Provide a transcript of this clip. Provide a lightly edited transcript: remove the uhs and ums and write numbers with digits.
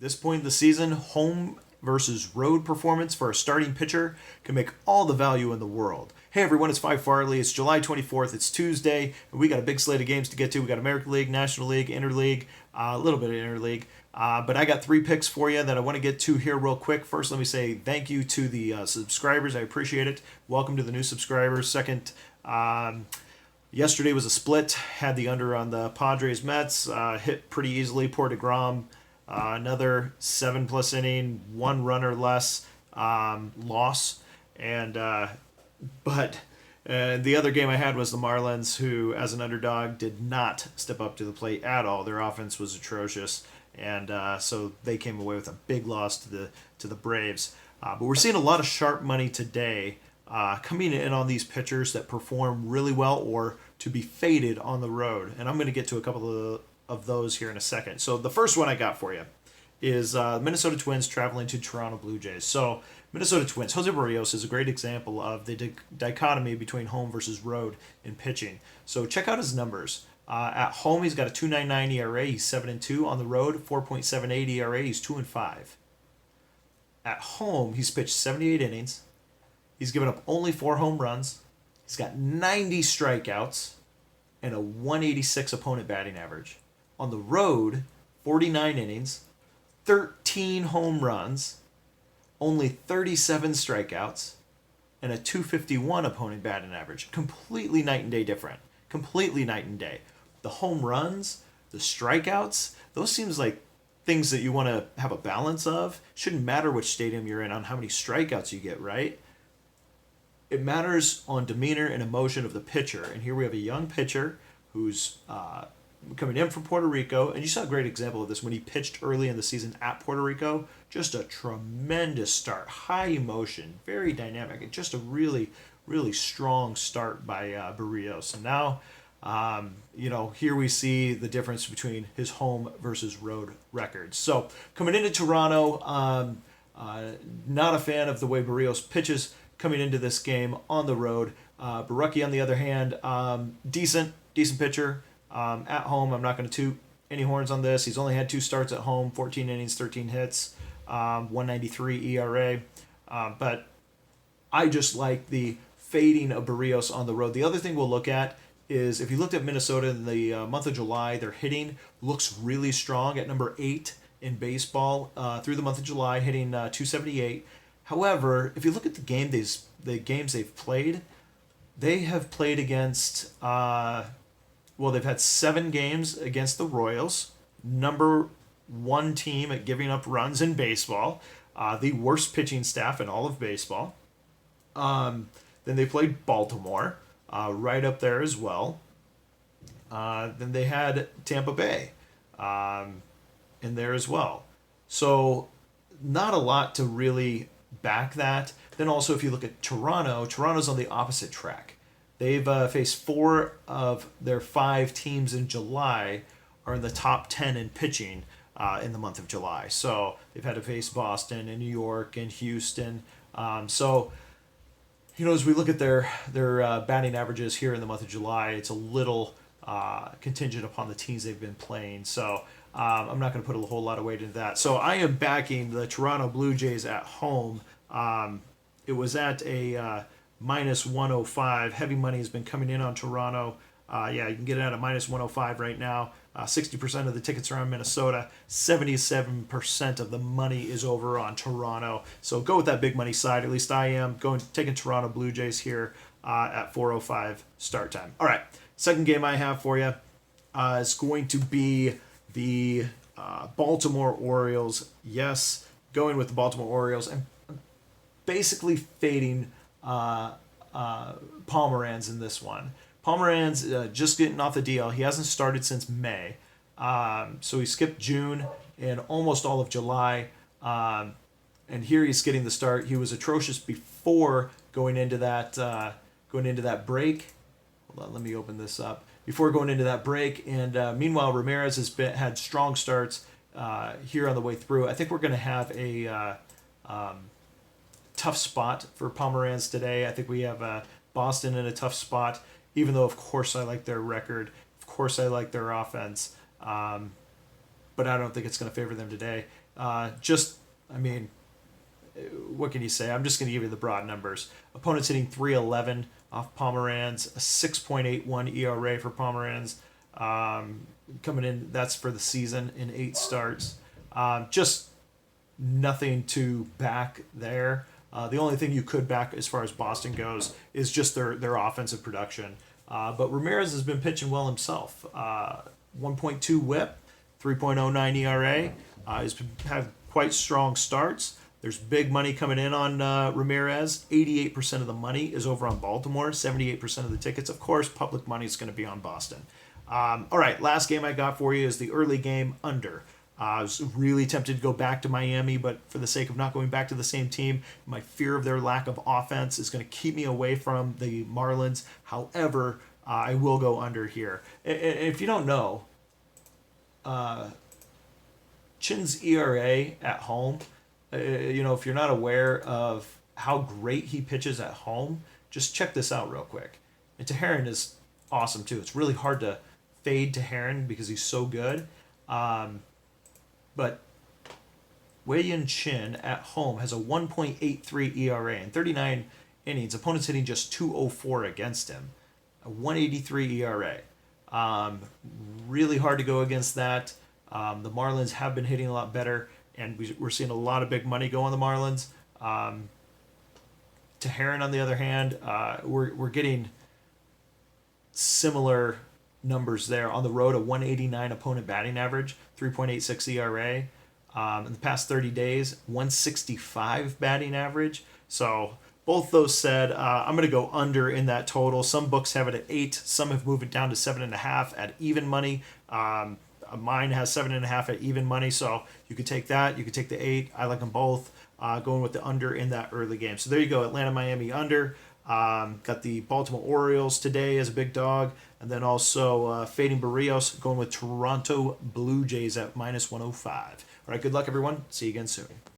This point in the season, home versus road performance for a starting pitcher can make all the value in the world. Hey everyone, it's Phi Farley. It's July 24th. It's Tuesday, and we got a big slate of games to get to. We got American League, National League, Interleague, a little bit of Interleague. But I got three picks for you that I want to get to here real quick. First, let me say thank you to the subscribers. I appreciate it. Welcome to the new subscribers. Second, yesterday was a split. Had the under on the Padres Mets. Hit pretty easily. Poor DeGrom. Another 7+ inning, one runner less loss. And but the other game I had was the Marlins, who, as an underdog, did not step up to the plate at all. Their offense was atrocious, and so they came away with a big loss to the Braves. But we're seeing a lot of sharp money today coming in on these pitchers that perform really well or to be faded on the road. And I'm going to get to a couple of those here in a second. So the first one I got for you is Minnesota Twins traveling to Toronto Blue Jays. So Minnesota Twins, Jose Barrios is a great example of the dichotomy between home versus road in pitching. So check out his numbers. At home, he's got a 2.99 ERA. He's 7-2. On the road, 4.78 ERA. He's 2-5. At home, he's pitched 78 innings. He's given up only 4 home runs. He's got 90 strikeouts and a 186 opponent batting average. On the road, 49 innings, 13 home runs, only 37 strikeouts, and a 251 opponent batting average. Completely night and day different. Completely night and day. The home runs, the strikeouts, those seems like things that you want to have a balance of. Shouldn't matter which stadium you're in on how many strikeouts you get, right? It matters on demeanor and emotion of the pitcher. And here we have a young pitcher who's coming in from Puerto Rico, and you saw a great example of this when he pitched early in the season at Puerto Rico. Just a tremendous start, high emotion, very dynamic, and just a really, really strong start by Barrios. And now, here we see the difference between his home versus road records. So coming into Toronto, not a fan of the way Barrios pitches coming into this game on the road. Barucki, on the other hand, decent pitcher. At home, I'm not going to toot any horns on this. He's only had 2 starts at home, 14 innings, 13 hits, 193 ERA. But I just like the fading of Barrios on the road. The other thing we'll look at is if you looked at Minnesota in the month of July, their hitting looks really strong at number 8 in baseball through the month of July, hitting 278. However, if you look at the games they've played, they have played against... they've had 7 games against the Royals, number 1 team at giving up runs in baseball, the worst pitching staff in all of baseball. Then they played Baltimore, right up there as well. Then they had Tampa Bay in there as well. So not a lot to really back that. Then also if you look at Toronto's on the opposite track. They've faced 4 of their 5 teams in July are in the top 10 in pitching in the month of July. So they've had to face Boston and New York and Houston. As we look at their batting averages here in the month of July, it's a little contingent upon the teams they've been playing. So I'm not going to put a whole lot of weight into that. So I am backing the Toronto Blue Jays at home. It was at a... minus 105. Heavy money has been coming in on Toronto. You can get it at a minus 105 right now. 60% of the tickets are on Minnesota. 77% of the money is over on Toronto. So go with that big money side. At least I am taking Toronto Blue Jays here at 4:05 start time. All right, second game I have for you is going to be the Baltimore Orioles. Yes, going with the Baltimore Orioles and basically fading Pomeranz in this one. Pomeranz just getting off the DL. He hasn't started since May. So he skipped June and almost all of July. And here he's getting the start. He was atrocious before going into that break. Hold on, let me open this up. Before going into that break. And meanwhile, Ramirez had strong starts here on the way through. I think we're going to have a tough spot for Pomeranz today. I think we have Boston in a tough spot, even though, of course, I like their record. Of course, I like their offense. but I don't think it's going to favor them today. I mean, what can you say? I'm just going to give you the broad numbers. Opponents hitting 311 off Pomeranz, a 6.81 ERA for Pomeranz. Coming in, that's for the season in 8 starts. Just nothing to back there. The only thing you could back as far as Boston goes is just their offensive production. But Ramirez has been pitching well himself. 1.2 whip, 3.09 ERA. He's had quite strong starts. There's big money coming in on Ramirez. 88% of the money is over on Baltimore. 78% of the tickets. Of course, public money is going to be on Boston. All right, last game I got for you is the early game under. I was really tempted to go back to Miami, but for the sake of not going back to the same team, my fear of their lack of offense is going to keep me away from the Marlins. However, I will go under here. And if you don't know, Chin's ERA at home, if you're not aware of how great he pitches at home, just check this out real quick. And Teheran is awesome too. It's really hard to fade Teheran because he's so good. But Wei-Yin Chin at home has a 1.83 ERA in 39 innings. Opponents hitting just 204 against him. A 183 ERA. Really hard to go against that. The Marlins have been hitting a lot better, and we're seeing a lot of big money go on the Marlins. Teheran, on the other hand, we're getting similar numbers there. On the road, a 189 opponent batting average, 3.86 ERA. In the past 30 days, 165 batting average. So both those said, I'm going to go under in that total. Some books have it at 8. Some have moved it down to 7.5 at even money. Mine has 7.5 at even money, so you could take that. You could take the 8. I like them both. Going with the under in that early game. So there you go, Atlanta, Miami under. Got the Baltimore Orioles today as a big dog. And then also fading Barrios, going with Toronto Blue Jays at -105. All right, good luck, everyone. See you again soon.